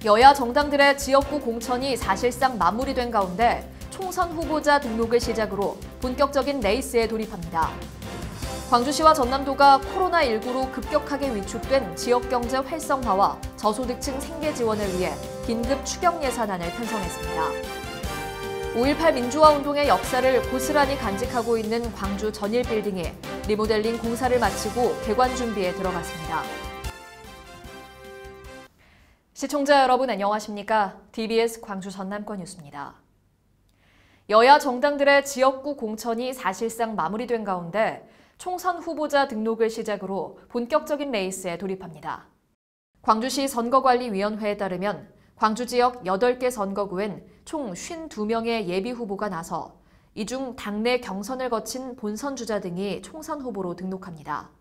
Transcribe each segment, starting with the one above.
여야 정당들의 지역구 공천이 사실상 마무리된 가운데 총선 후보자 등록을 시작으로 본격적인 레이스에 돌입합니다. 광주시와 전남도가 코로나19로 급격하게 위축된 지역경제 활성화와 저소득층 생계 지원을 위해 긴급 추경 예산안을 편성했습니다. 5.18 민주화 운동의 역사를 고스란히 간직하고 있는 광주 전일빌딩이 리모델링 공사를 마치고 개관 준비에 들어갔습니다. 시청자 여러분 안녕하십니까? TBS 광주 전남권 뉴스입니다. 여야 정당들의 지역구 공천이 사실상 마무리된 가운데 총선 후보자 등록을 시작으로 본격적인 레이스에 돌입합니다. 광주시 선거관리위원회에 따르면 광주 지역 8개 선거구엔 총 52명의 예비 후보가 나서 이 중 당내 경선을 거친 본선 주자 등이 총선 후보로 등록합니다.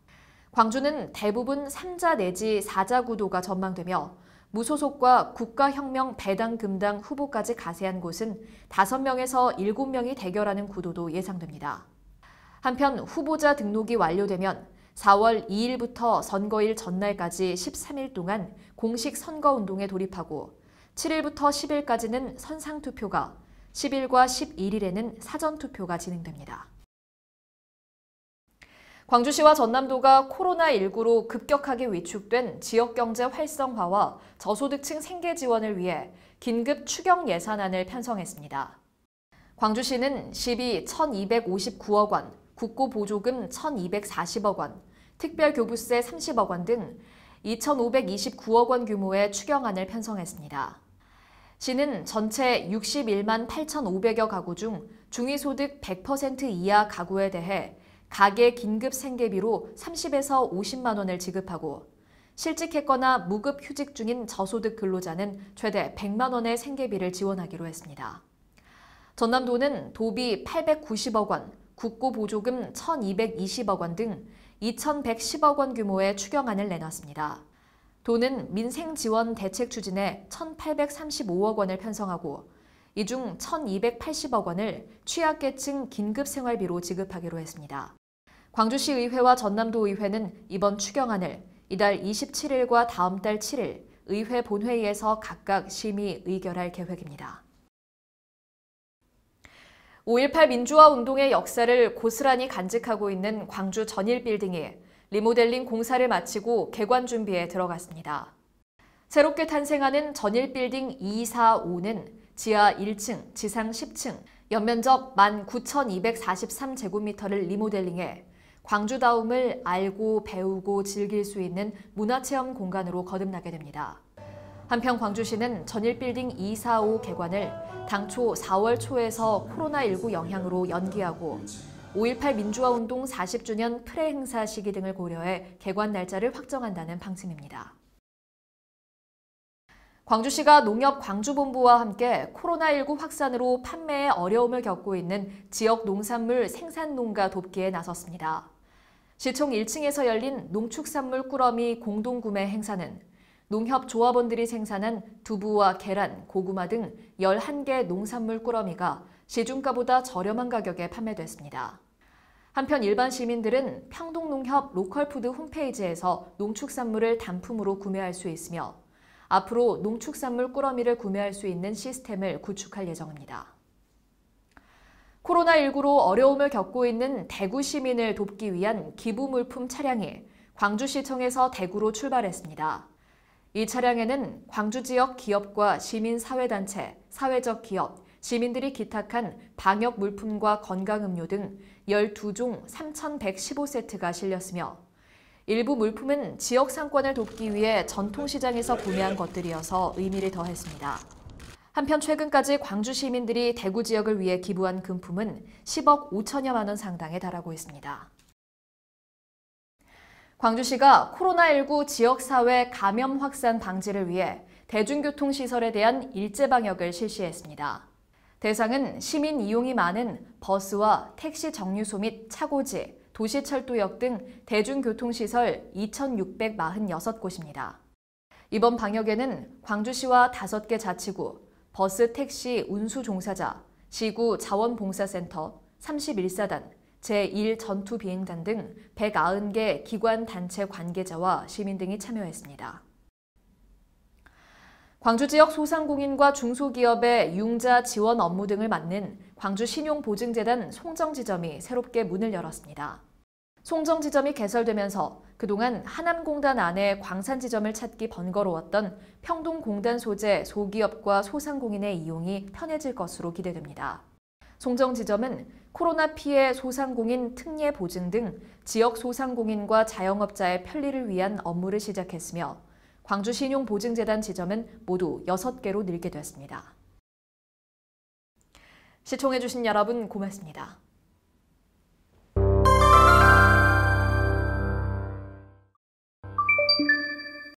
광주는 대부분 3자 내지 4자 구도가 전망되며 무소속과 국가혁명 배당금당 후보까지 가세한 곳은 5명에서 7명이 대결하는 구도도 예상됩니다. 한편 후보자 등록이 완료되면 4월 2일부터 선거일 전날까지 13일 동안 공식 선거운동에 돌입하고 7일부터 10일까지는 선상투표가, 10일과 11일에는 사전투표가 진행됩니다. 광주시와 전남도가 코로나19로 급격하게 위축된 지역경제 활성화와 저소득층 생계 지원을 위해 긴급 추경 예산안을 편성했습니다. 광주시는 시비 1,259억 원, 국고보조금 1,240억 원, 특별교부세 30억 원 등 2,529억 원 규모의 추경안을 편성했습니다. 시는 전체 61만 8,500여 가구 중 중위소득 100% 이하 가구에 대해 가계 긴급 생계비로 30에서 50만 원을 지급하고 실직했거나 무급 휴직 중인 저소득 근로자는 최대 100만 원의 생계비를 지원하기로 했습니다. 전남도는 도비 890억 원, 국고보조금 1,220억 원 등 2,110억 원 규모의 추경안을 내놨습니다. 도는 민생지원 대책 추진에 1,835억 원을 편성하고 이 중 1,280억 원을 취약계층 긴급생활비로 지급하기로 했습니다. 광주시의회와 전남도의회는 이번 추경안을 이달 27일과 다음 달 7일 의회 본회의에서 각각 심의 의결할 계획입니다. 5.18 민주화 운동의 역사를 고스란히 간직하고 있는 광주 전일빌딩이 리모델링 공사를 마치고 개관 준비에 들어갔습니다. 새롭게 탄생하는 전일빌딩 245는 지하 1층, 지상 10층, 연면적 19,243제곱미터를 리모델링해 광주다움을 알고 배우고 즐길 수 있는 문화체험 공간으로 거듭나게 됩니다. 한편 광주시는 전일빌딩 245 개관을 당초 4월 초에서 코로나19 영향으로 연기하고 5.18 민주화운동 40주년 프레 행사 시기 등을 고려해 개관 날짜를 확정한다는 방침입니다. 광주시가 농협광주본부와 함께 코로나19 확산으로 판매에 어려움을 겪고 있는 지역 농산물 생산농가 돕기에 나섰습니다. 시청 1층에서 열린 농축산물 꾸러미 공동구매 행사는 농협 조합원들이 생산한 두부와 계란, 고구마 등 11개 농산물 꾸러미가 시중가보다 저렴한 가격에 판매됐습니다. 한편 일반 시민들은 평동농협 로컬푸드 홈페이지에서 농축산물을 단품으로 구매할 수 있으며 앞으로 농축산물 꾸러미를 구매할 수 있는 시스템을 구축할 예정입니다. 코로나19로 어려움을 겪고 있는 대구 시민을 돕기 위한 기부 물품 차량이 광주시청에서 대구로 출발했습니다. 이 차량에는 광주 지역 기업과 시민사회단체, 사회적 기업, 시민들이 기탁한 방역 물품과 건강음료 등 12종 3,115세트가 실렸으며 일부 물품은 지역 상권을 돕기 위해 전통시장에서 구매한 것들이어서 의미를 더했습니다. 한편 최근까지 광주 시민들이 대구 지역을 위해 기부한 금품은 10억 5천여만 원 상당에 달하고 있습니다. 광주시가 코로나19 지역사회 감염 확산 방지를 위해 대중교통시설에 대한 일제 방역을 실시했습니다. 대상은 시민 이용이 많은 버스와 택시 정류소 및 차고지, 도시철도역 등 대중교통시설 2,646곳입니다. 이번 방역에는 광주시와 5개 자치구, 버스 택시 운수 종사자, 지구 자원봉사센터, 31사단, 제1전투비행단 등 190개 기관 단체 관계자와 시민 등이 참여했습니다. 광주 지역 소상공인과 중소기업의 융자 지원 업무 등을 맡는 광주신용보증재단 송정지점이 새롭게 문을 열었습니다. 송정지점이 개설되면서 그동안 하남공단 안에 광산지점을 찾기 번거로웠던 평동공단 소재 소기업과 소상공인의 이용이 편해질 것으로 기대됩니다. 송정지점은 코로나 피해 소상공인 특례 보증 등 지역 소상공인과 자영업자의 편리를 위한 업무를 시작했으며 광주신용보증재단 지점은 모두 6개로 늘게 됐습니다. 시청해주신 여러분 고맙습니다.